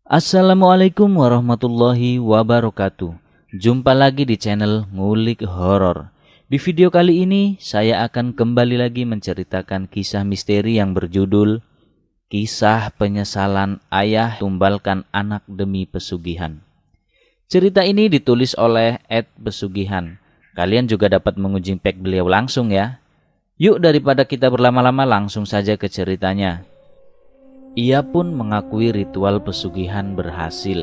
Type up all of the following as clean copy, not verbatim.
Assalamualaikum warahmatullahi wabarakatuh. Jumpa lagi di channel Ngulik Horor. Di video kali ini saya akan kembali lagi menceritakan kisah misteri yang berjudul Kisah Penyesalan Ayah Tumbalkan Anak Demi Pesugihan. Cerita ini ditulis oleh @pesugihan. Kalian juga dapat mengunjungi page beliau langsung ya. Yuk daripada kita berlama-lama langsung saja ke ceritanya. Ia pun mengakui ritual pesugihan berhasil.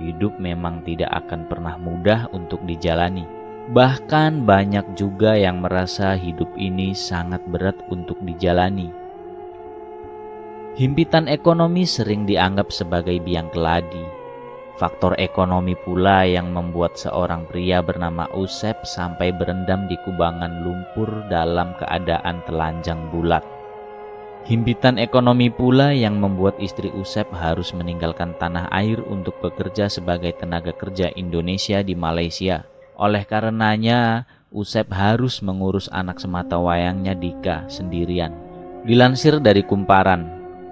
Hidup memang tidak akan pernah mudah untuk dijalani. Bahkan banyak juga yang merasa hidup ini sangat berat untuk dijalani. Himpitan ekonomi sering dianggap sebagai biang keladi. Faktor ekonomi pula yang membuat seorang pria bernama Usep sampai berendam di kubangan lumpur dalam keadaan telanjang bulat. Himpitan ekonomi pula yang membuat istri Usep harus meninggalkan tanah air untuk bekerja sebagai tenaga kerja Indonesia di Malaysia. Oleh karenanya, Usep harus mengurus anak sematawayangnya Dika sendirian. Dilansir dari Kumparan,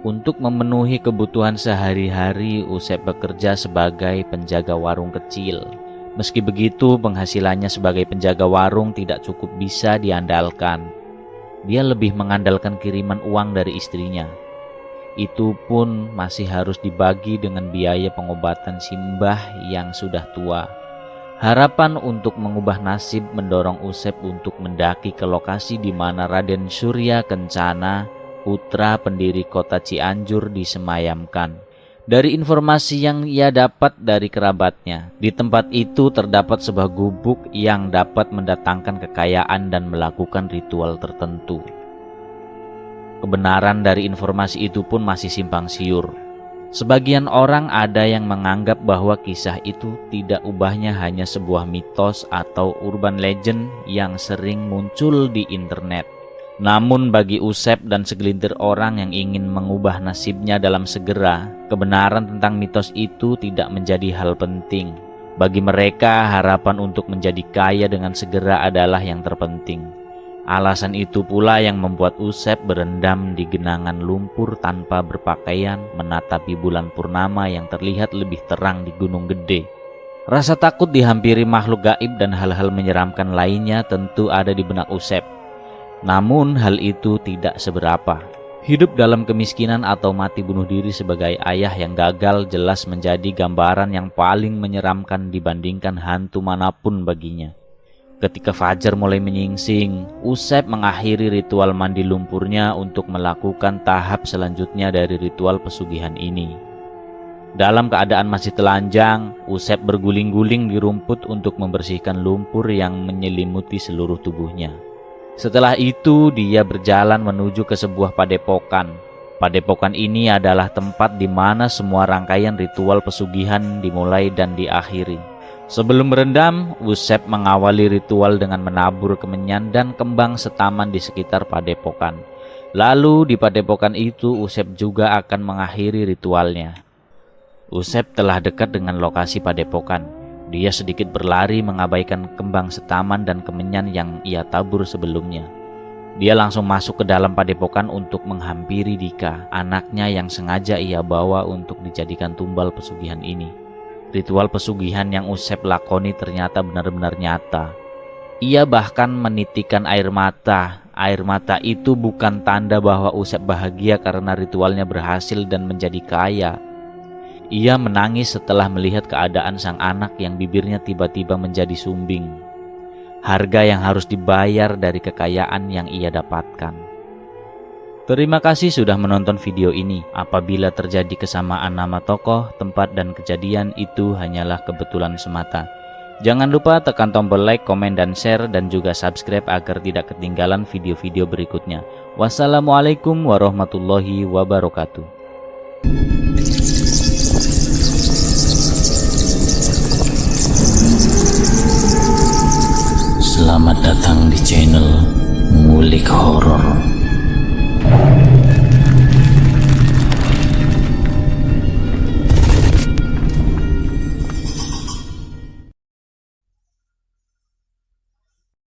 untuk memenuhi kebutuhan sehari-hari Usep bekerja sebagai penjaga warung kecil. Meski begitu, penghasilannya sebagai penjaga warung tidak cukup bisa diandalkan. Dia lebih mengandalkan kiriman uang dari istrinya. Itu pun masih harus dibagi dengan biaya pengobatan si mbah yang sudah tua. Harapan untuk mengubah nasib mendorong Usep untuk mendaki ke lokasi di mana Raden Surya Kencana, putra pendiri kota Cianjur, disemayamkan. Dari informasi yang ia dapat dari kerabatnya, di tempat itu terdapat sebuah gubuk yang dapat mendatangkan kekayaan dan melakukan ritual tertentu. Kebenaran dari informasi itu pun masih simpang siur. Sebagian orang ada yang menganggap bahwa kisah itu tidak ubahnya hanya sebuah mitos atau urban legend yang sering muncul di internet. Namun bagi Usep dan segelintir orang yang ingin mengubah nasibnya dalam segera, kebenaran tentang mitos itu tidak menjadi hal penting. Bagi mereka, harapan untuk menjadi kaya dengan segera adalah yang terpenting. Alasan itu pula yang membuat Usep berendam di genangan lumpur tanpa berpakaian, menatapi bulan purnama yang terlihat lebih terang di Gunung Gede. Rasa takut dihampiri makhluk gaib dan hal-hal menyeramkan lainnya tentu ada di benak Usep. Namun hal itu tidak seberapa. Hidup dalam kemiskinan atau mati bunuh diri sebagai ayah yang gagal jelas menjadi gambaran yang paling menyeramkan dibandingkan hantu manapun baginya. Ketika fajar mulai menyingsing, Usep mengakhiri ritual mandi lumpurnya untuk melakukan tahap selanjutnya dari ritual pesugihan ini. Dalam keadaan masih telanjang, Usep berguling-guling di rumput untuk membersihkan lumpur yang menyelimuti seluruh tubuhnya. Setelah itu dia berjalan menuju ke sebuah padepokan. Padepokan ini adalah tempat di mana semua rangkaian ritual pesugihan dimulai dan diakhiri. Sebelum berendam, Usep mengawali ritual dengan menabur kemenyan dan kembang setaman di sekitar padepokan. Lalu di padepokan itu Usep juga akan mengakhiri ritualnya. Usep telah dekat dengan lokasi padepokan. Dia sedikit berlari mengabaikan kembang setaman dan kemenyan yang ia tabur sebelumnya. Dia langsung masuk ke dalam padepokan untuk menghampiri Dika, anaknya yang sengaja ia bawa untuk dijadikan tumbal pesugihan ini. Ritual pesugihan yang Usep lakoni ternyata benar-benar nyata. Ia bahkan menitikan air mata. Air mata itu bukan tanda bahwa Usep bahagia karena ritualnya berhasil dan menjadi kaya. Ia menangis setelah melihat keadaan sang anak yang bibirnya tiba-tiba menjadi sumbing. Harga yang harus dibayar dari kekayaan yang ia dapatkan. Terima kasih sudah menonton video ini. Apabila terjadi kesamaan nama tokoh, tempat, dan kejadian, itu hanyalah kebetulan semata. Jangan lupa tekan tombol like, komen, dan share, dan juga subscribe agar tidak ketinggalan video-video berikutnya. Wassalamualaikum warahmatullahi wabarakatuh. Selamat datang di channel Ngulik Horor.